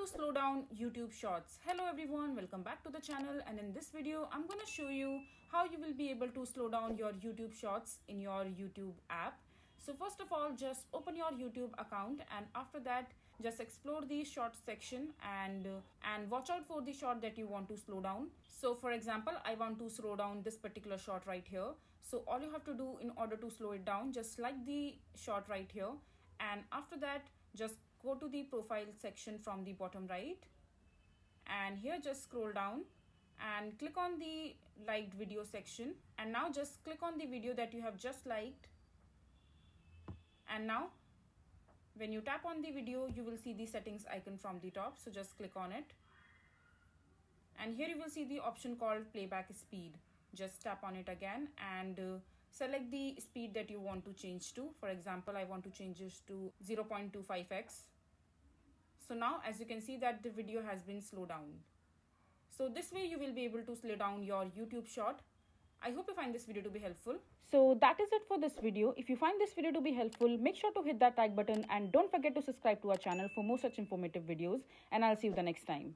to slow down YouTube shorts. Hello everyone, welcome back to the channel, and in this video I'm going to show you how you will be able to slow down your YouTube shorts in your YouTube app. So first of all, just open your YouTube account, and after that just explore the short section and watch out for the short that you want to slow down. So for example, I want to slow down this particular short right here. So all you have to do in order to slow it down, just select the short right here, and after that just go to the profile section from the bottom right, and here just scroll down and click on the liked video section, and now just click on the video that you have just liked. And now when you tap on the video, you will see the settings icon from the top, so just click on it, and here you will see the option called playback speed. Just tap on it again and select the speed that you want to change to. For example, I want to change this to 0.25x. So now as you can see that the video has been slowed down. So this way you will be able to slow down your YouTube short. I hope you find this video to be helpful. So that is it for this video. If you find this video to be helpful, make sure to hit that like button and don't forget to subscribe to our channel for more such informative videos, and I'll see you the next time.